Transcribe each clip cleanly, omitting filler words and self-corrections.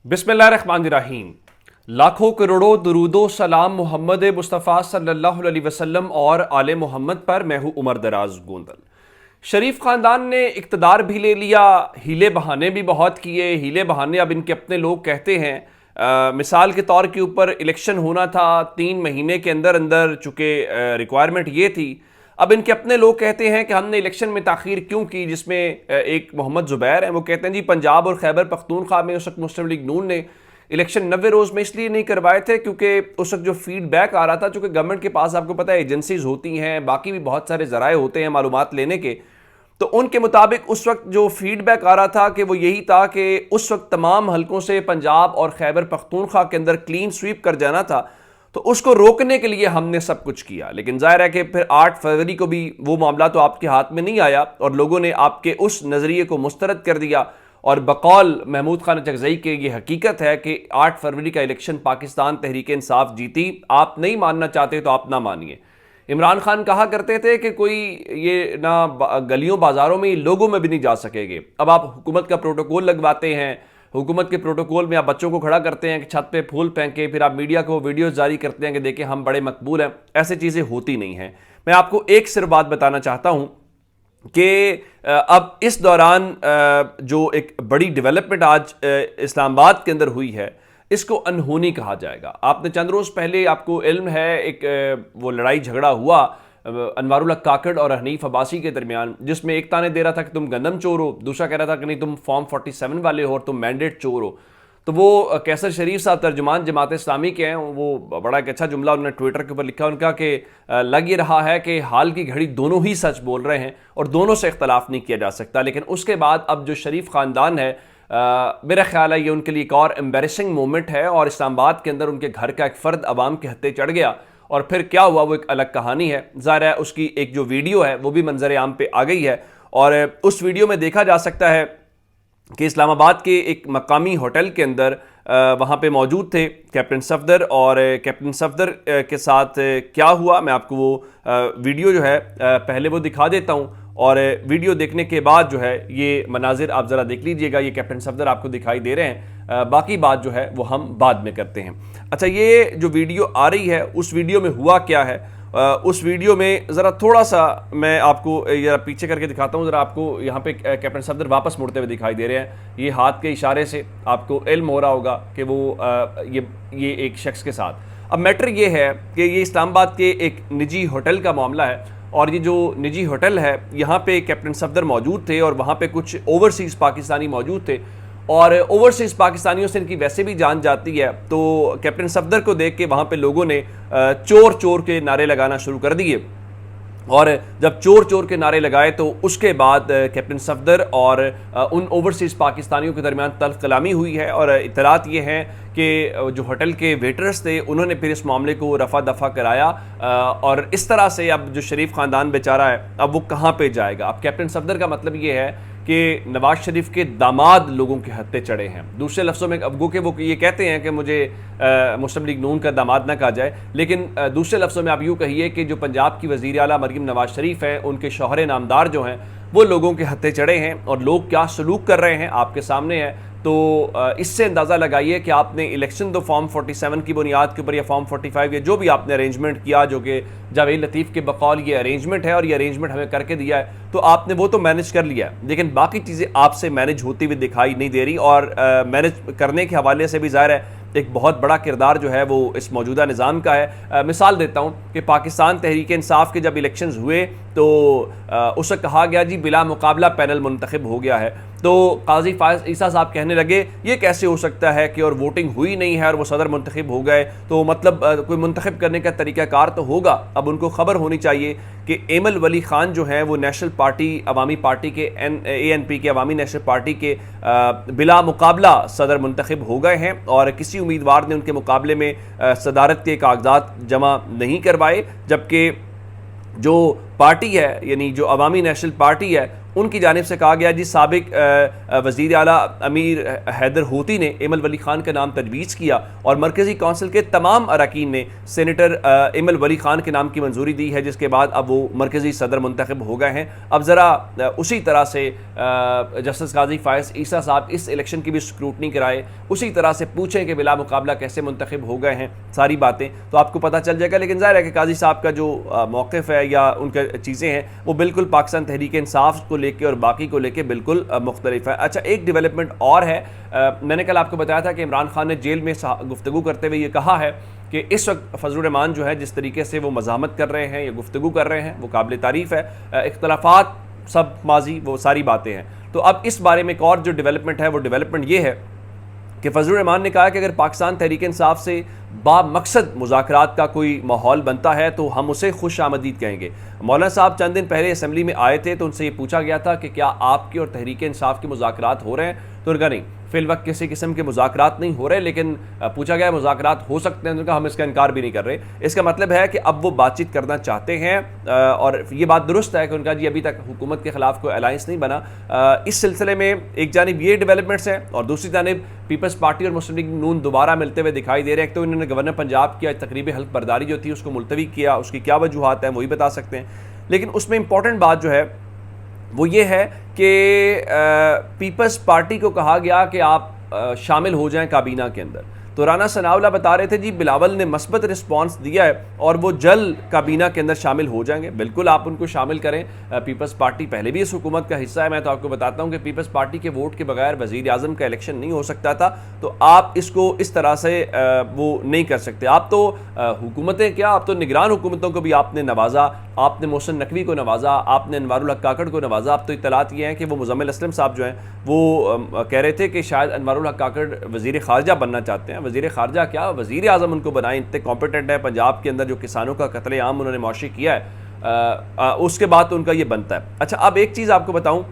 बिस्मिल्लाहिर्रहमानिर्रहीम। लाखों करोड़ों दुरूदो सलाम मोहम्मद मुस्तफ़ा सल्लल्लाहु अलैहि वसल्लम और आले मोहम्मद पर। मैं हूँ उमर दराज गोंदल। शरीफ ख़ानदान ने इक़्तिदार भी ले लिया, हीले बहाने भी बहुत किए। हीले बहाने अब इनके अपने लोग कहते हैं। मिसाल के तौर के ऊपर इलेक्शन होना था 3 महीने के अंदर अंदर, चूँकि रिक्वायरमेंट ये थी। अब इनके अपने लोग कहते हैं कि हमने इलेक्शन में ताख़ीर क्यों की, जिसमें एक मोहम्मद ज़ुबैर हैं, वो कहते हैं जी पंजाब और खैबर पख्तूनख्वा में उस वक्त मुस्लिम लीग नून ने इलेक्शन 90 रोज़ में इसलिए नहीं करवाए थे क्योंकि उस वक्त जो फीडबैक आ रहा था, चूँकि गवर्नमेंट के पास आपको पता है एजेंसीज होती हैं, बाकी भी बहुत सारे ज़राए होते हैं मालूमात लेने के, तो उनके मुताबिक उस वक्त जो फीडबैक आ रहा था कि वो यही था कि उस वक्त तमाम हलकों से पंजाब और खैबर पख्तूनख्वा के अंदर क्लीन स्वीप कर जाना था। तो उसको रोकने के लिए हमने सब कुछ किया। लेकिन जाहिर है कि फिर 8 फरवरी को भी वो मामला तो आपके हाथ में नहीं आया और लोगों ने आपके उस नज़रिए को मुस्तरद कर दिया। और बकौल महमूद खान चकजई के ये हकीकत है कि 8 फरवरी का इलेक्शन पाकिस्तान तहरीक इंसाफ जीती। आप नहीं मानना चाहते तो आप ना मानिए। इमरान खान कहा करते थे कि कोई ये ना गलियों बाजारों में, लोगों में भी नहीं जा सकेंगे। अब आप हुकूमत का प्रोटोकॉल लगवाते हैं, हुकूमत के प्रोटोकॉल में आप बच्चों को खड़ा करते हैं कि छत पे फूल फेंके, फिर आप मीडिया को वीडियोस जारी करते हैं कि देखिए हम बड़े मकबूल हैं। ऐसी चीज़ें होती नहीं हैं। मैं आपको एक सिर्फ बात बताना चाहता हूं कि अब इस दौरान जो एक बड़ी डेवलपमेंट आज इस्लामाबाद के अंदर हुई है, इसको अनहोनी कहा जाएगा। आपने चंद रोज़ पहले, आपको इल्म है, एक वो लड़ाई झगड़ा हुआ अनवारुल्लाह काकड़ और हनीफ अब्बासी के दरमियान, जिसमें एक ताने दे रहा था कि तुम गंदम चोर हो, दूसरा कह रहा था कि नहीं तुम फॉर्म 47 वाले हो और तुम मैंडेट चोर हो। तो वो कैसर शरीफ साहब तर्जुमान जमात इस्लामी के हैं, वो बड़ा एक अच्छा जुमला उन्होंने ट्विटर के ऊपर लिखा उनका कि लग ये रहा है कि हाल की घड़ी दोनों ही सच बोल रहे हैं और दोनों से इख्तलाफ नहीं किया जा सकता। लेकिन उसके बाद अब जो शरीफ ख़ानदान है, मेरा ख्याल है ये उनके लिए एक और एम्बेरसिंग मोमेंट है और इस्लामाबाद के अंदर उनके घर का एक फ़र्द अवाम के हत्थे चढ़ गया और फिर क्या हुआ वो एक अलग कहानी है। ज़ाहिर है उसकी एक जो वीडियो है वो भी मंजर आम पे आ गई है और उस वीडियो में देखा जा सकता है कि इस्लामाबाद के एक मकामी होटल के अंदर वहाँ पे मौजूद थे कैप्टन सफदर, और कैप्टन सफदर के साथ क्या हुआ मैं आपको वो वीडियो जो है पहले वो दिखा देता हूँ और वीडियो देखने के बाद जो है ये मनाजिर आप ज़रा देख लीजिएगा। ये कैप्टन सफदर आपको दिखाई दे रहे हैं, बाकी बात जो है वो हम बाद में करते हैं। अच्छा, ये जो वीडियो आ रही है उस वीडियो में हुआ क्या है, उस वीडियो में ज़रा थोड़ा सा मैं आपको ज़रा पीछे करके दिखाता हूँ। ज़रा आपको यहाँ पे कैप्टन सफदर वापस मुड़ते हुए दिखाई दे रहे हैं। ये हाथ के इशारे से आपको इल्म हो रहा होगा कि वो ये एक शख्स के साथ। अब मैटर ये है कि ये इस्लामाबाद के एक निजी होटल का मामला है और ये जो निजी होटल है यहाँ पे कैप्टन सफदर मौजूद थे और वहाँ पे कुछ ओवरसीज़ पाकिस्तानी मौजूद थे और ओवरसीज़ पाकिस्तानियों से इनकी वैसे भी जान जाती है। तो कैप्टन सफदर को देख के वहाँ पे लोगों ने चोर चोर के नारे लगाना शुरू कर दिए और जब चोर चोर के नारे लगाए तो उसके बाद कैप्टन सफदर और उन ओवरसीज़ पाकिस्तानियों के दरमियान तल्ख कलामी हुई है और इतलात ये हैं कि जो होटल के वेटर्स थे उन्होंने फिर इस मामले को रफा दफा कराया और इस तरह से अब जो शरीफ ख़ानदान बेचारा है अब वो कहाँ पे जाएगा। अब कैप्टन सफदर का मतलब ये है कि नवाज शरीफ के दामाद लोगों के हत्थे चढ़े हैं। दूसरे लफ्ज़ों में अब वो ये कहते हैं कि मुझे मुस्लिम लीग नून का दामाद ना कहा जाए, लेकिन दूसरे लफ्ज़ों में आप यूँ कहिए कि जो पंजाब की वज़ीर आला मरीम नवाज शरीफ हैं उनके शौहर नामदार जो हैं वो लोगों के हत्थे चढ़े हैं और लोग क्या सलूक कर रहे हैं आपके सामने है। तो इससे अंदाज़ा लगाइए कि आपने इलेक्शन तो फॉर्म 47 की बुनियाद के ऊपर या फॉर्म 45 या जो भी आपने अरेंजमेंट किया, जो कि जावेद लतीफ़ के बकौल ये अरेंजमेंट है और ये अरेंजमेंट हमें करके दिया है, तो आपने वो तो मैनेज कर लिया है, लेकिन बाकी चीज़ें आपसे मैनेज होती हुई दिखाई नहीं दे रही। और मैनेज करने के हवाले से भी ज़ाहिर है एक बहुत बड़ा किरदार जो है वो इस मौजूदा निज़ाम का है। मिसाल देता हूँ कि पाकिस्तान तहरीक इंसाफ के जब इलेक्शंस हुए तो उसे कहा गया जी बिला मुकाबला पैनल मुंतखब हो गया है। तो काजी फायज ईसा साहब कहने लगे ये कैसे हो सकता है कि और वोटिंग हुई नहीं है और वो सदर मुंतखब हो गए, तो मतलब कोई मुंतखब करने का तरीक़ाकार तो होगा। अब उनको ख़बर होनी चाहिए कि एमल वली ख़ान जो हैं वो नेशनल पार्टी अवामी पार्टी के ANP के अवामी नेशनल पार्टी के बिला मुकाबला सदर मुंतखब हो गए हैं और किसी उम्मीदवार ने उनके मुकाबले में सदारत के कागजात जमा नहीं करवाए, जबकि जो पार्टी है यानी जो अवामी नेशनल पार्टी है उनकी जानिब से कहा गया जी साबिक वज़ीर आला अमीर हैदर होती ने इमल वली खान का नाम तजवीज़ किया और मरकज़ी कौंसिल के तमाम अरकान ने सेनेटर इमल वली खान के नाम की मंजूरी दी है, जिसके बाद अब वो मरकज़ी सदर मुंतखब हो गए हैं। अब ज़रा उसी तरह से जस्टिस काजी फ़ायज़ ईसा साहब इस इलेक्शन की भी स्क्रूटनी कराए, उसी तरह से पूछें कि बिला मुकाबला कैसे मुंतखब हो गए हैं, सारी बातें तो आपको पता चल जाएगा। लेकिन ज़ाहिर है कि काजी साहब का जो मौक़िफ़ है या उनका चीज़ें हैं वो बिल्कुल पाकिस्तान तहरीक इंसाफ को लेके और बाकी को लेके बिल्कुल मुख्तलिफ है। अच्छा, एक डेवलपमेंट और है, मैंने कल आपको बताया था कि इमरान खान ने जेल में गुफ्तगू करते हुए ये कहा है कि इस वक्त फजलुर रहमान जो है जिस तरीके से वो मज़ाहमत कर रहे हैं या गुफ्तगू कर रहे हैं वो काबिल तारीफ़ है। इख्तलाफात सब माजी वो सारी बातें हैं। तो अब इस बारे में एक और जो डेवलपमेंट है वो डेवलपमेंट ये है कि फजलुर रहमान ने कहा कि अगर पाकिस्तान तहरीक इंसाफ से बामकसद मुज़ाकरात का कोई माहौल बनता है तो हम उसे खुश आमदीद कहेंगे। मौलाना साहब चंद दिन पहले असम्बली में आए थे तो उनसे ये पूछा गया था कि क्या आपके और तहरीक इंसाफ के मुज़ाकरात हो रहे हैं, तो उनका नहीं, फिल वक्त किसी किस्म के मुज़ाकरात नहीं हो रहे, लेकिन पूछा गया मुज़ाकरात हो सकते हैं, उनका हम इसका इनकार भी नहीं कर रहे। इसका मतलब है कि अब वो बातचीत करना चाहते हैं और ये बात दुरुस्त है कि उनका जी अभी तक हुकूमत के ख़िलाफ़ कोई अलायंस नहीं बना। इस सिलसिले में एक जानिब ये डेवलपमेंट्स हैं और दूसरी जानिब पीपल्स पार्टी और मुस्लिम लीग नून दोबारा मिलते हुए दिखाई दे रहे हैं। तो इन्होंने गवर्नर पंजाब की तकरीबी हल्फ बर्दारी जो थी उसको मुलतवी किया, उसकी क्या वजूहात हैं वही बता सकते हैं। लेकिन उसमें इंपॉर्टेंट बात जो है वो ये है कि पीपल्स पार्टी को कहा गया कि आप शामिल हो जाएं काबीना के अंदर। तो राना सनाउल्लाह बता रहे थे जी बिलावल ने मस्बत रिस्पांस दिया है और वो जल्द काबीना के अंदर शामिल हो जाएंगे। बिल्कुल आप उनको शामिल करें, पीपल्स पार्टी पहले भी इस हुकूमत का हिस्सा है। मैं तो आपको बताता हूँ कि पीपल्स पार्टी के वोट के बगैर वज़ीर आज़म का इलेक्शन नहीं हो सकता था। तो आप इसको इस तरह से वो नहीं कर सकते। आप तो हुकूमतें क्या, आप तो निगरान हुकूमतों को भी आपने नवाजा, आपने मोहसिन नकवी को नवाजा, आपने अनवारुल हक काकड़ को नवाजा। अब तो इत्तलात ये हैं कि वो मुज़म्मिल असलम साहब जो हैं वो कह रहे थे कि शायद अनवारुल हक काकड़ वज़ीर ख़ारजा बनना चाहते हैं। वज़ीर ख़ारजा क्या, वज़ीर आज़म उनको बनाए, इतने कॉम्पिटेंट है। पंजाब के अंदर जो किसानों का कत्लेआम उन्होंने मौशी किया है, उसके बाद तो उनका ये बनता है। अच्छा, अब एक चीज़ आपको बताऊँ,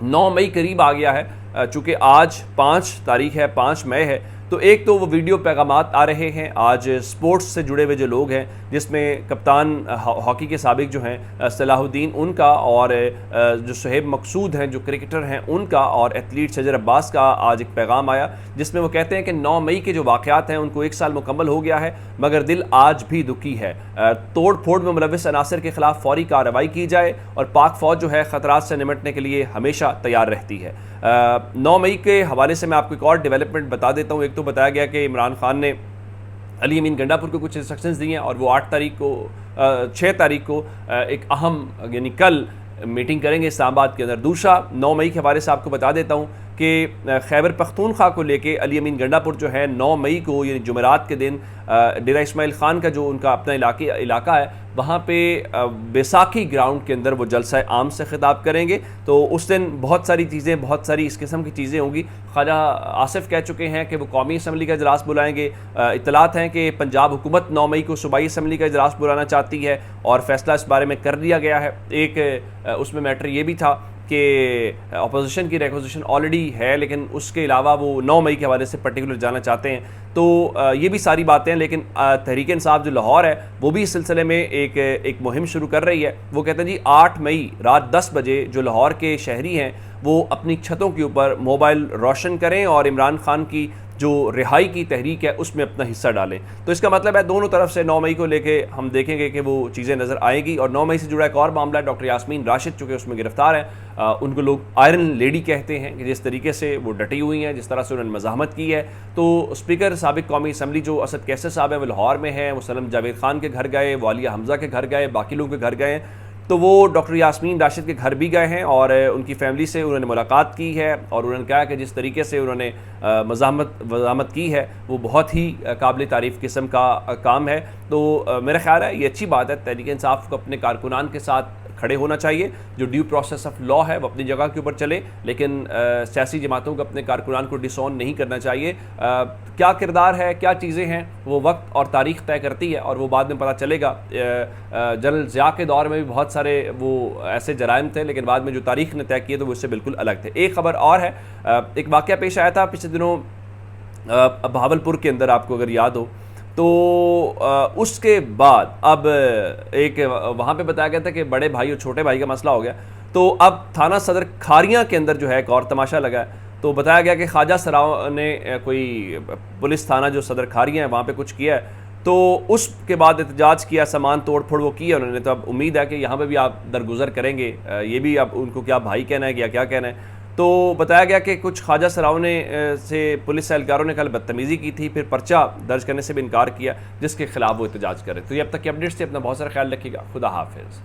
9 मई करीब आ गया है, चूँकि आज 5 तारीख है, 5 मई है, तो एक तो वो वीडियो पैगामात आ रहे हैं आज स्पोर्ट्स से जुड़े हुए जो लोग हैं, जिसमें कप्तान हॉकी के साबिक जो हैं सलाहुद्दीन उनका और जो सुहेब मकसूद हैं जो क्रिकेटर हैं उनका और एथलीट शजर अब्बास का आज एक पैगाम आया जिसमें वो कहते हैं कि 9 मई के जो वाक़यात हैं उनको 1 साल मुकम्मल हो गया है, मगर दिल आज भी दुखी है। तोड़ फोड़ में मुलविस अनासर के खिलाफ फौरी कार्रवाई की जाए और पाक फ़ौज जो है ख़तरात से निमटने के लिए हमेशा तैयार रहती है। 9 मई के हवाले से मैं आपको एक और डेवलपमेंट बता देता हूँ। एक तो बताया गया कि इमरान खान ने अली अमीन गंडापुर को कुछ इंस्ट्रक्शंस दी हैं और वो 6 तारीख को एक अहम यानी कल मीटिंग करेंगे इस्लामाबाद के अंदर। दूसरा 9 मई के हवाले से आपको बता देता हूँ कि खैबर पख्तूनख्वा को लेके अली अमीन गंडापुर जो है 9 मई को यानी जुमेरात के दिन डेरा इस्माइल ख़ान का जो उनका अपना इलाका है वहाँ पे बैसाखी ग्राउंड के अंदर वो जलसा आम से ख़िताब करेंगे। तो उस दिन बहुत सारी चीज़ें, बहुत सारी इस किस्म की चीज़ें होंगी। ख्वाजा आसिफ कह चुके हैं कि वो कौमी असम्बली का इजलास बुलाएंगे। इत्तलात हैं कि पंजाब हुकूमत 9 मई को सूबाई असम्बली का इजलास बुलाना चाहती है और फैसला इस बारे में कर लिया गया है। एक उसमें मैटर ये भी था कि अपोजिशन की रिक्वेजिशन ऑलरेडी है, लेकिन उसके अलावा वो 9 मई के हवाले से पर्टिकुलर जाना चाहते हैं। तो ये भी सारी बातें हैं। लेकिन तहरीक इंसाफ जो लाहौर है वो भी इस सिलसिले में एक मुहिम शुरू कर रही है। वो कहते हैं जी 8 मई रात 10 बजे जो लाहौर के शहरी हैं वो अपनी छतों के ऊपर मोबाइल रोशन करें और इमरान खान की जो रिहाई की तहरीक है उसमें अपना हिस्सा डालें। तो इसका मतलब है दोनों तरफ से 9 मई को लेके हम देखेंगे कि वो चीज़ें नज़र आएंगी। और 9 मई से जुड़ा एक और मामला है, डॉक्टर यास्मीन राशिद चूँकि उसमें गिरफ्तार है, उनको लोग आयरन लेडी कहते हैं कि जिस तरीके से वो डटी हुई हैं, जिस तरह से उन्होंने मज़ाहमत की है। तो स्पीकर साबिक कौमी असम्बली जो असद कैसर साहब हैं वो लाहौर में हैं, वो सलम जावेद खान के घर गए, वो आलिया हमज़ा के घर गए, बाकी लोगों के घर गए। तो वो डॉक्टर यास्मीन राशिद के घर भी गए हैं और उनकी फैमिली से उन्होंने मुलाकात की है और उन्होंने कहा कि जिस तरीके से उन्होंने मज़ाहमत की है वो बहुत ही काबिल तारीफ़ किस्म का काम है। तो मेरा ख्याल है ये अच्छी बात है। तहरीक इंसाफ को अपने कारकुनान के साथ खड़े होना चाहिए। जो ड्यू प्रोसेस ऑफ लॉ है वो अपनी जगह के ऊपर चले, लेकिन सियासी जमातों को अपने कारकुनान को डिसऑन नहीं करना चाहिए। क्या किरदार है, क्या चीज़ें हैं, वो वक्त और तारीख़ तय करती है और वो बाद में पता चलेगा। जनरल ज़िया के दौर में भी बहुत सारे वो ऐसे जराइम थे, लेकिन बाद में जो तारीख़ ने तय किए तो वो इससे बिल्कुल अलग थे। एक ख़बर और है, एक वाक़या पेश आया था पिछले दिनों बहावलपुर के अंदर, आपको अगर याद हो तो उसके बाद अब एक वहाँ पे बताया गया था कि बड़े भाई और छोटे भाई का मसला हो गया। तो अब थाना सदर खारियाँ के अंदर जो है एक और तमाशा लगा है। तो बताया गया कि ख्वाजा सराव ने कोई पुलिस थाना जो सदर खारियाँ है वहाँ पे कुछ किया है, तो उसके बाद एहतजाज किया, सामान तोड़ फोड़ वो किया उन्होंने। तो अब उम्मीद है कि यहाँ पे भी आप दरगुजर करेंगे, ये भी अब उनको क्या भाई कहना है या क्या कहना है। तो बताया गया कि कुछ ख्वाजा सराव ने से पुलिस एहलकारों ने कल बदतमीज़ी की थी, फिर पर्चा दर्ज करने से भी इनकार किया, जिसके खिलाफ वो एहतजाज करे। तो ये अब तक की अपडेट्स थी। अपना बहुत सारा ख्याल रखिएगा। खुदा हाफिज़।